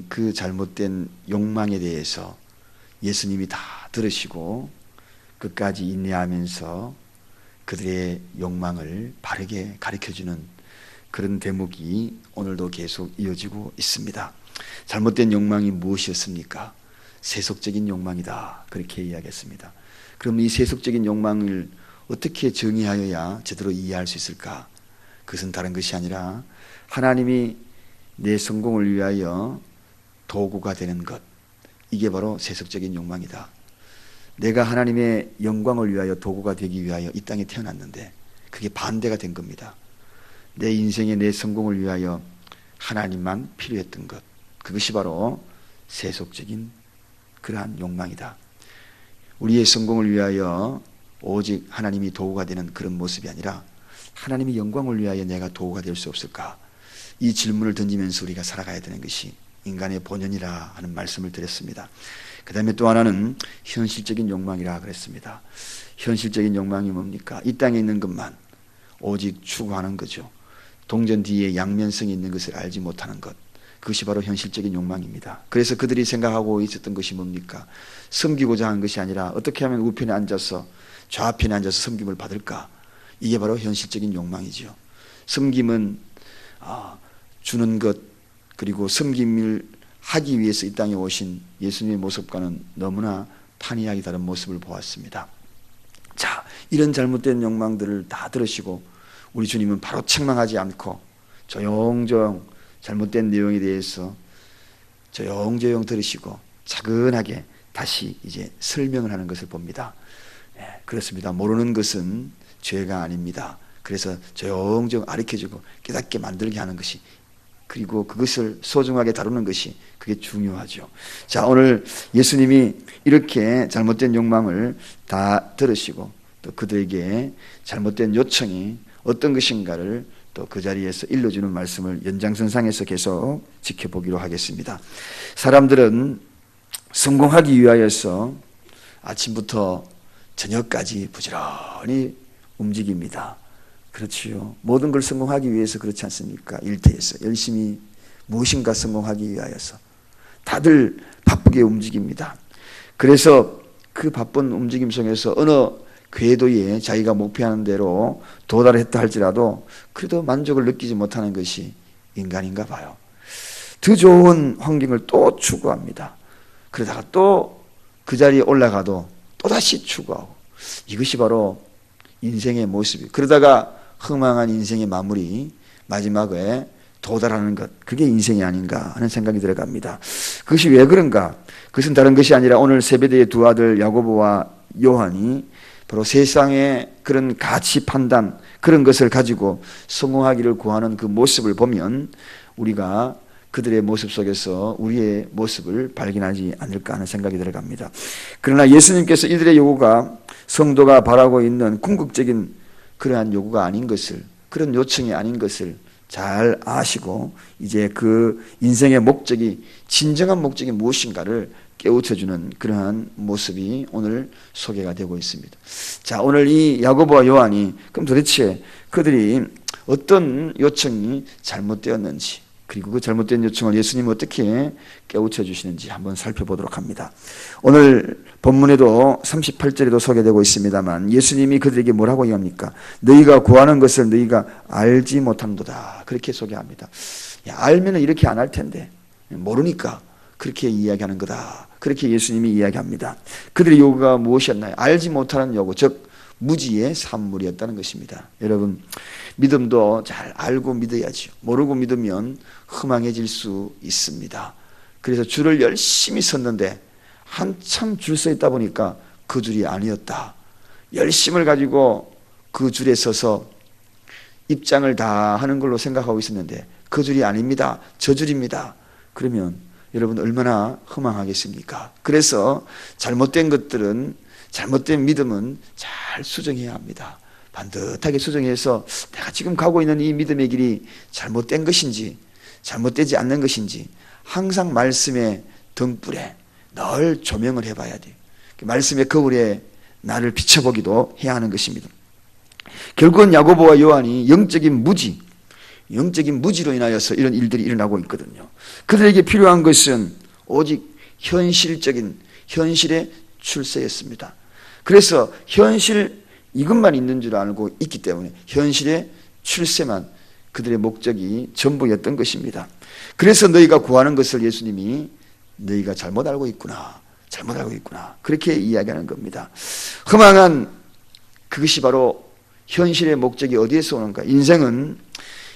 그 잘못된 욕망에 대해서 예수님이 다 들으시고 끝까지 인내하면서 그들의 욕망을 바르게 가르쳐주는 그런 대목이 오늘도 계속 이어지고 있습니다. 잘못된 욕망이 무엇이었습니까? 세속적인 욕망이다, 그렇게 이야기했습니다. 그럼 이 세속적인 욕망을 어떻게 정의하여야 제대로 이해할 수 있을까? 그것은 다른 것이 아니라 하나님이 내 성공을 위하여 도구가 되는 것, 이게 바로 세속적인 욕망이다. 내가 하나님의 영광을 위하여 도구가 되기 위하여 이 땅에 태어났는데 그게 반대가 된 겁니다. 내 인생의 내 성공을 위하여 하나님만 필요했던 것, 그것이 바로 세속적인 그러한 욕망이다. 우리의 성공을 위하여 오직 하나님이 도구가 되는 그런 모습이 아니라 하나님의 영광을 위하여 내가 도구가 될 수 없을까? 이 질문을 던지면서 우리가 살아가야 되는 것이 인간의 본연이라 하는 말씀을 드렸습니다. 그 다음에 또 하나는 현실적인 욕망이라 그랬습니다. 현실적인 욕망이 뭡니까? 이 땅에 있는 것만 오직 추구하는 거죠. 동전 뒤에 양면성이 있는 것을 알지 못하는 것, 그것이 바로 현실적인 욕망입니다. 그래서 그들이 생각하고 있었던 것이 뭡니까? 섬기고자 하는 것이 아니라 어떻게 하면 우편에 앉아서 좌편에 앉아서 섬김을 받을까? 이게 바로 현실적인 욕망이죠. 섬김은 주는 것, 그리고 섬김을 하기 위해서 이 땅에 오신 예수님의 모습과는 너무나 판이하게 다른 모습을 보았습니다. 자, 이런 잘못된 욕망들을 다 들으시고 우리 주님은 바로 책망하지 않고 조용조용 잘못된 내용에 대해서 조용조용 들으시고 차근하게 다시 이제 설명을 하는 것을 봅니다. 그렇습니다. 모르는 것은 죄가 아닙니다. 그래서 조용조용 가르쳐주고 깨닫게 만들게 하는 것이, 그리고 그것을 소중하게 다루는 것이 그게 중요하죠. 자, 오늘 예수님이 이렇게 잘못된 욕망을 다 들으시고 또 그들에게 잘못된 요청이 어떤 것인가를 또 그 자리에서 일러주는 말씀을 연장선상에서 계속 지켜보기로 하겠습니다. 사람들은 성공하기 위하여서 아침부터 저녁까지 부지런히 움직입니다. 그렇지요. 모든 걸 성공하기 위해서 그렇지 않습니까? 일터에서 열심히 무엇인가 성공하기 위하여서 다들 바쁘게 움직입니다. 그래서 그 바쁜 움직임 속에서 어느 궤도에 자기가 목표하는 대로 도달했다 할지라도 그래도 만족을 느끼지 못하는 것이 인간인가 봐요. 더 좋은 환경을 또 추구합니다. 그러다가 또 그 자리에 올라가도 또다시 추구하고, 이것이 바로 인생의 모습이에요. 그러다가 허망한 인생의 마무리, 마지막에 도달하는 것, 그게 인생이 아닌가 하는 생각이 들어갑니다. 그것이 왜 그런가? 그것은 다른 것이 아니라 오늘 세베대의 두 아들 야고보와 요한이 바로 세상의 그런 가치 판단, 그런 것을 가지고 성공하기를 구하는 그 모습을 보면 우리가 그들의 모습 속에서 우리의 모습을 발견하지 않을까 하는 생각이 들어갑니다. 그러나 예수님께서 이들의 요구가 성도가 바라고 있는 궁극적인 그러한 요구가 아닌 것을, 그런 요청이 아닌 것을 잘 아시고 이제 그 인생의 목적이, 진정한 목적이 무엇인가를 깨우쳐주는 그러한 모습이 오늘 소개가 되고 있습니다. 자, 오늘 이 야고보와 요한이 그럼 도대체 그들이 어떤 요청이 잘못되었는지, 그리고 그 잘못된 요청을 예수님이 어떻게 깨우쳐 주시는지 한번 살펴보도록 합니다. 오늘 본문에도 38절에도 소개되고 있습니다만 예수님이 그들에게 뭐라고 얘기합니까? 너희가 구하는 것을 너희가 알지 못한도다, 그렇게 소개합니다. 알면 이렇게 안 할 텐데 모르니까 그렇게 이야기하는 거다, 그렇게 예수님이 이야기합니다. 그들의 요구가 무엇이었나요? 알지 못하는 요구, 즉 무지의 산물이었다는 것입니다. 여러분, 믿음도 잘 알고 믿어야죠. 모르고 믿으면 허망해질 수 있습니다. 그래서 줄을 열심히 섰는데 한참 줄 서 있다 보니까 그 줄이 아니었다. 열심을 가지고 그 줄에 서서 입장을 다 하는 걸로 생각하고 있었는데 그 줄이 아닙니다. 저 줄입니다. 그러면 여러분 얼마나 허망하겠습니까? 그래서 잘못된 것들은, 잘못된 믿음은 잘 수정해야 합니다. 반듯하게 수정해서 내가 지금 가고 있는 이 믿음의 길이 잘못된 것인지 잘못되지 않는 것인지 항상 말씀의 등불에 늘 조명을 해봐야 돼요. 말씀의 거울에 나를 비춰보기도 해야 하는 것입니다. 결국은 야고보와 요한이 영적인 무지, 영적인 무지로 인하여서 이런 일들이 일어나고 있거든요. 그들에게 필요한 것은 오직 현실적인 현실의 출세였습니다. 그래서 현실 이것만 있는 줄 알고 있기 때문에 현실의 출세만 그들의 목적이 전부였던 것입니다. 그래서 너희가 구하는 것을 예수님이 너희가 잘못 알고 있구나, 잘못 알고 있구나, 그렇게 이야기하는 겁니다. 허망한 그것이 바로 현실의 목적이 어디에서 오는가? 인생은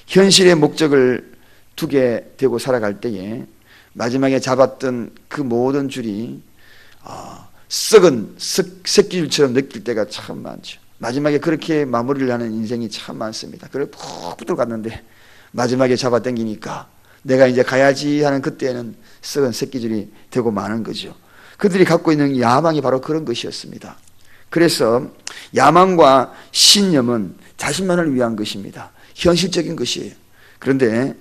현실의 목적을 두게 되고 살아갈 때에 마지막에 잡았던 그 모든 줄이 썩은 새끼줄처럼 느낄 때가 참 많죠. 마지막에 그렇게 마무리를 하는 인생이 참 많습니다. 그래 푹 붙들어갔는데 마지막에 잡아당기니까 내가 이제 가야지 하는 그때는 썩은 새끼줄이 되고 마는 거죠. 그들이 갖고 있는 야망이 바로 그런 것이었습니다. 그래서 야망과 신념은 자신만을 위한 것입니다. 현실적인 것이에요. 그런데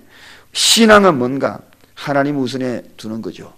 신앙은 뭔가? 하나님 우선에 두는 거죠.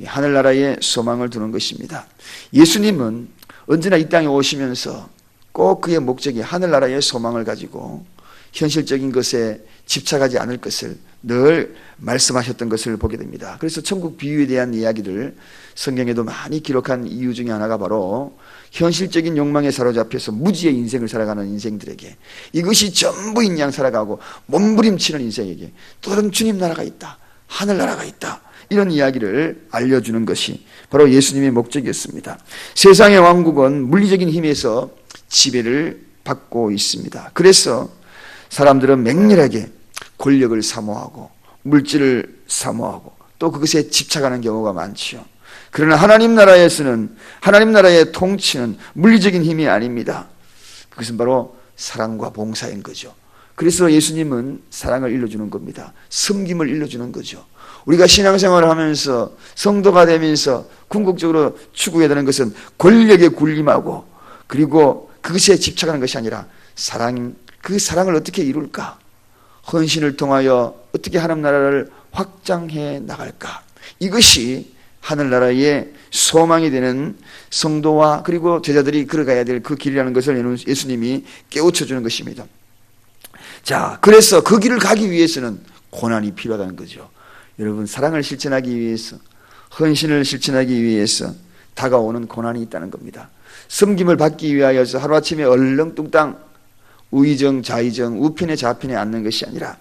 하늘나라에 소망을 두는 것입니다. 예수님은 언제나 이 땅에 오시면서 꼭 그의 목적이 하늘나라의 소망을 가지고 현실적인 것에 집착하지 않을 것을 늘 말씀하셨던 것을 보게 됩니다. 그래서 천국 비유에 대한 이야기를 성경에도 많이 기록한 이유 중에 하나가 바로 현실적인 욕망에 사로잡혀서 무지의 인생을 살아가는 인생들에게, 이것이 전부인 양 살아가고 몸부림치는 인생에게 또 다른 주님 나라가 있다, 하늘나라가 있다, 이런 이야기를 알려주는 것이 바로 예수님의 목적이었습니다. 세상의 왕국은 물리적인 힘에서 지배를 받고 있습니다. 그래서 사람들은 맹렬하게 권력을 사모하고 물질을 사모하고 또 그것에 집착하는 경우가 많지요. 그러나 하나님 나라에서는, 하나님 나라의 통치는 물리적인 힘이 아닙니다. 그것은 바로 사랑과 봉사인 거죠. 그래서 예수님은 사랑을 일러주는 겁니다. 섬김을 일러주는 거죠. 우리가 신앙생활을 하면서 성도가 되면서 궁극적으로 추구해야 되는 것은 권력에 군림하고 그리고 그것에 집착하는 것이 아니라 사랑, 그 사랑을 어떻게 이룰까? 헌신을 통하여 어떻게 하나님 나라를 확장해 나갈까? 이것이 하늘나라의 소망이 되는 성도와 그리고 제자들이 걸어가야 될 그 길이라는 것을 예수님이 깨우쳐주는 것입니다. 자, 그래서 그 길을 가기 위해서는 고난이 필요하다는 거죠. 여러분, 사랑을 실천하기 위해서, 헌신을 실천하기 위해서 다가오는 고난이 있다는 겁니다. 섬김을 받기 위하여서 하루아침에 얼렁뚱땅 우의정, 좌의정, 우편에 좌편에 앉는 것이 아니라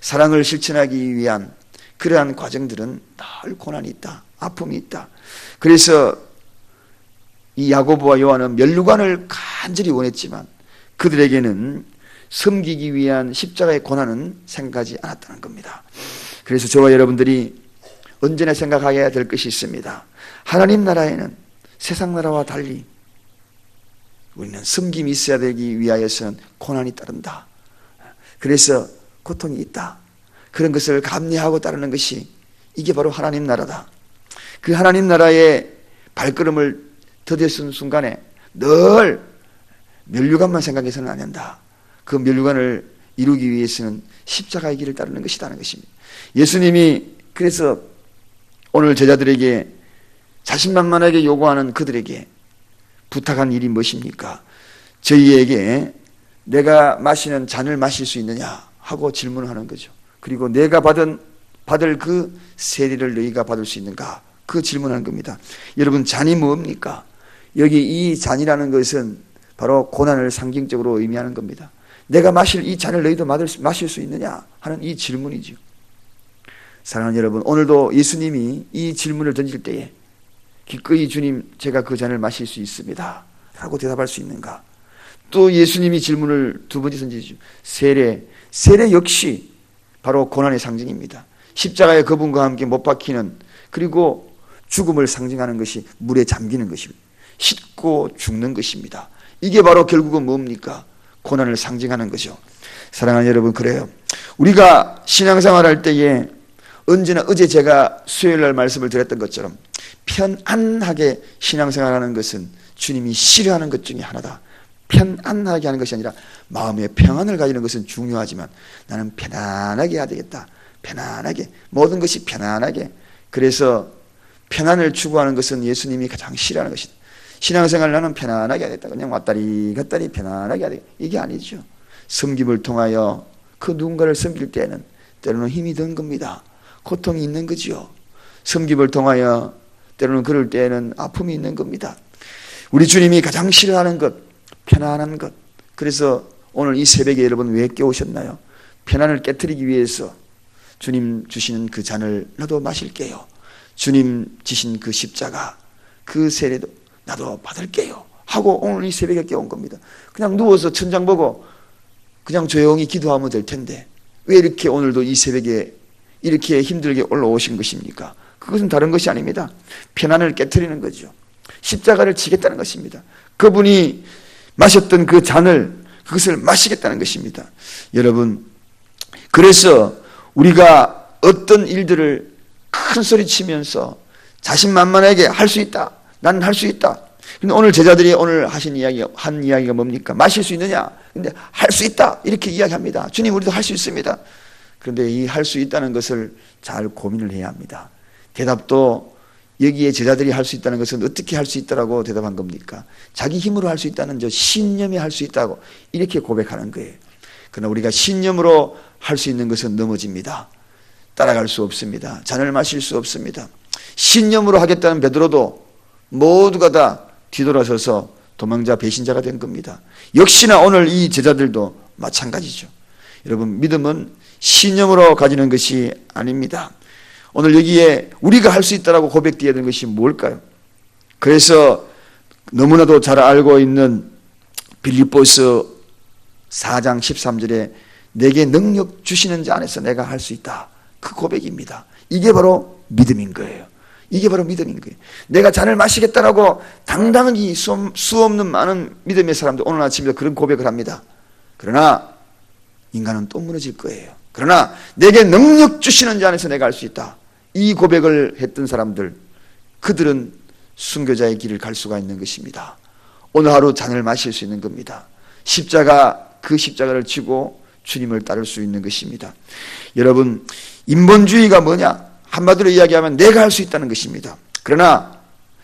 사랑을 실천하기 위한 그러한 과정들은 늘 고난이 있다, 아픔이 있다. 그래서 이 야고보와 요한은 면류관을 간절히 원했지만 그들에게는 섬기기 위한 십자가의 고난은 생각하지 않았다는 겁니다. 그래서 저와 여러분들이 언제나 생각해야 될 것이 있습니다. 하나님 나라에는 세상 나라와 달리 우리는 섬김이 있어야 되기 위하여서는 고난이 따른다. 그래서 고통이 있다. 그런 것을 감내하고 따르는 것이 이게 바로 하나님 나라다. 그 하나님 나라의 발걸음을 더뎠은 순간에 늘 면류관만 생각해서는 안 된다. 그 면류관을 이루기 위해서는 십자가의 길을 따르는 것이라는 것입니다. 예수님이 그래서 오늘 제자들에게 자신만만하게 요구하는 그들에게 부탁한 일이 무엇입니까? 저희에게 내가 마시는 잔을 마실 수 있느냐 하고 질문을 하는 거죠. 그리고 내가 받을 그 세례를 너희가 받을 수 있는가? 그 질문하는 겁니다. 여러분, 잔이 뭡니까? 여기 이 잔이라는 것은 바로 고난을 상징적으로 의미하는 겁니다. 내가 마실 이 잔을 너희도 마실 수 있느냐 하는 이 질문이죠. 사랑하는 여러분, 오늘도 예수님이 이 질문을 던질 때에 기꺼이 주님, 제가 그 잔을 마실 수 있습니다 라고 대답할 수 있는가? 또 예수님이 질문을 두 번째 던지죠. 세례 역시 바로 고난의 상징입니다. 십자가의 그분과 함께 못 박히는, 그리고 죽음을 상징하는 것이 물에 잠기는 것입니다. 씻고 죽는 것입니다. 이게 바로 결국은 뭡니까? 고난을 상징하는 거죠. 사랑하는 여러분, 그래요. 우리가 신앙생활 할 때에 언제나, 어제 제가 수요일날 말씀을 드렸던 것처럼 편안하게 신앙생활하는 것은 주님이 싫어하는 것 중에 하나다. 편안하게 하는 것이 아니라 마음의 평안을 가지는 것은 중요하지만 나는 편안하게 해야 되겠다. 편안하게, 모든 것이 편안하게. 그래서 편안을 추구하는 것은 예수님이 가장 싫어하는 것이다. 신앙생활 나는 편안하게 해야 되겠다. 그냥 왔다리 갔다리 편안하게 해야 되겠다. 이게 아니죠. 섬김을 통하여 그 누군가를 섬길 때는 때로는 힘이 든 겁니다. 고통이 있는 거지요. 섬김을 통하여 때로는 그럴 때에는 아픔이 있는 겁니다. 우리 주님이 가장 싫어하는 것, 편안한 것. 그래서 오늘 이 새벽에 여러분 왜 깨우셨나요? 편안을 깨트리기 위해서 주님 주시는 그 잔을 나도 마실게요. 주님 지신 그 십자가, 그 세례도 나도 받을게요 하고 오늘 이 새벽에 깨운 겁니다. 그냥 누워서 천장 보고 그냥 조용히 기도하면 될 텐데 왜 이렇게 오늘도 이 새벽에 이렇게 힘들게 올라오신 것입니까? 그것은 다른 것이 아닙니다. 편안을 깨트리는 거죠. 십자가를 지겠다는 것입니다. 그분이 마셨던 그 잔을, 그것을 마시겠다는 것입니다. 여러분, 그래서 우리가 어떤 일들을 큰 소리 치면서 자신만만하게 할 수 있다, 나는 할 수 있다. 근데 오늘 제자들이 오늘 한 이야기가 뭡니까? 마실 수 있느냐? 근데 할 수 있다 이렇게 이야기합니다. 주님, 우리도 할 수 있습니다. 그런데 이 할 수 있다는 것을 잘 고민을 해야 합니다. 대답도 여기에 제자들이 할 수 있다는 것은 어떻게 할 수 있다라고 대답한 겁니까? 자기 힘으로 할 수 있다는 저 신념이 할 수 있다고 이렇게 고백하는 거예요. 그러나 우리가 신념으로 할 수 있는 것은 넘어집니다. 따라갈 수 없습니다. 잔을 마실 수 없습니다. 신념으로 하겠다는 베드로도 모두가 다 뒤돌아서서 도망자 배신자가 된 겁니다. 역시나 오늘 이 제자들도 마찬가지죠. 여러분, 믿음은 신념으로 가지는 것이 아닙니다. 오늘 여기에 우리가 할 수 있다라고 고백되어야 되는 것이 뭘까요? 그래서 너무나도 잘 알고 있는 빌립보서 4장 13절에 내게 능력 주시는 자 안에서 내가 할 수 있다. 그 고백입니다. 이게 바로 믿음인 거예요. 이게 바로 믿음인 거예요. 내가 잔을 마시겠다라고 당당히 수 없는 많은 믿음의 사람들 오늘 아침에 그런 고백을 합니다. 그러나 인간은 또 무너질 거예요. 그러나 내게 능력 주시는 자 안에서 내가 할 수 있다. 이 고백을 했던 사람들, 그들은 순교자의 길을 갈 수가 있는 것입니다. 오늘 하루 잔을 마실 수 있는 겁니다. 그 십자가를 지고 주님을 따를 수 있는 것입니다. 여러분, 인본주의가 뭐냐? 한마디로 이야기하면 내가 할 수 있다는 것입니다. 그러나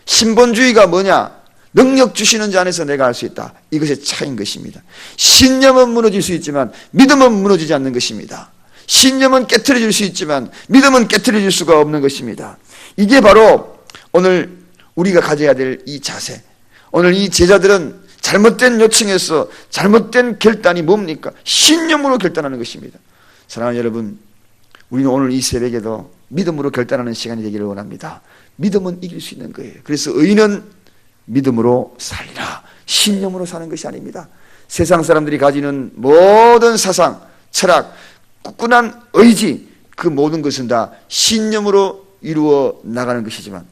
신본주의가 뭐냐? 능력 주시는 자 안에서 내가 할 수 있다. 이것의 차이인 것입니다. 신념은 무너질 수 있지만 믿음은 무너지지 않는 것입니다. 신념은 깨트려질 수 있지만 믿음은 깨트려질 수가 없는 것입니다. 이게 바로 오늘 우리가 가져야 될 이 자세. 오늘 이 제자들은 잘못된 요청에서 잘못된 결단이 뭡니까? 신념으로 결단하는 것입니다. 사랑하는 여러분, 우리는 오늘 이 새벽에도 믿음으로 결단하는 시간이 되기를 원합니다. 믿음은 이길 수 있는 거예요. 그래서 의인은 믿음으로 살리라. 신념으로 사는 것이 아닙니다. 세상 사람들이 가지는 모든 사상, 철학, 굳건한 의지, 그 모든 것은 다 신념으로 이루어 나가는 것이지만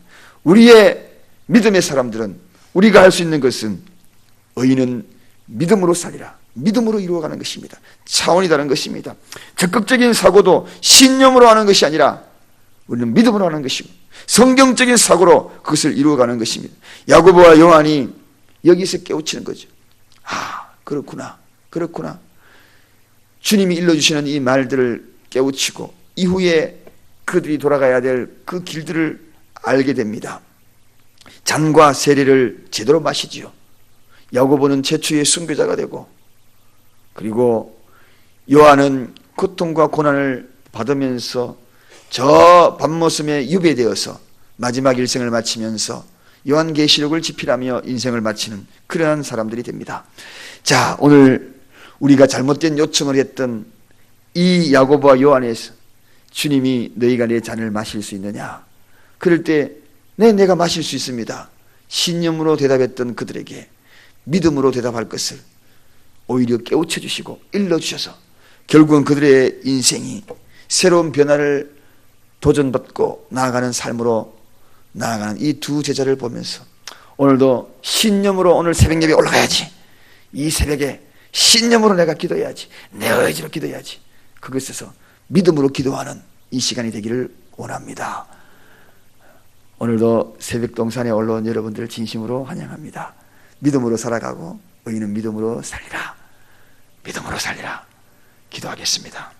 우리의 믿음의 사람들은 우리가 할 수 있는 것은 의인은 믿음으로 살리라. 믿음으로 이루어가는 것입니다. 차원이 다른 것입니다. 적극적인 사고도 신념으로 하는 것이 아니라 우리는 믿음으로 하는 것이고 성경적인 사고로 그것을 이루어가는 것입니다. 야고보와 요한이 여기서 깨우치는 거죠. 아, 그렇구나. 주님이 일러주시는 이 말들을 깨우치고 이후에 그들이 돌아가야 될 그 길들을 알게 됩니다. 잔과 세례를 제대로 마시지요. 야고보는 최초의 순교자가 되고, 그리고 요한은 고통과 고난을 받으면서 저 밤모섬에 유배되어서 마지막 일생을 마치면서 요한계시록을 집필하며 인생을 마치는 그러한 사람들이 됩니다. 자, 오늘 우리가 잘못된 요청을 했던 이 야고보와 요한에서 주님이 너희가 내 잔을 마실 수 있느냐? 그럴 때 네, 내가 마실 수 있습니다. 신념으로 대답했던 그들에게 믿음으로 대답할 것을 오히려 깨우쳐 주시고 일러주셔서 결국은 그들의 인생이 새로운 변화를 도전받고 나아가는 삶으로 나아가는 이 두 제자를 보면서 오늘도 신념으로 오늘 새벽 예배에 올라가야지. 이 새벽에 신념으로 내가 기도해야지. 내 의지로 기도해야지. 그것에서 믿음으로 기도하는 이 시간이 되기를 원합니다. 오늘도 새벽 동산에 올라온 여러분들을 진심으로 환영합니다. 믿음으로 살아가고 의인은 믿음으로 살리라. 믿음으로 살리라. 기도하겠습니다.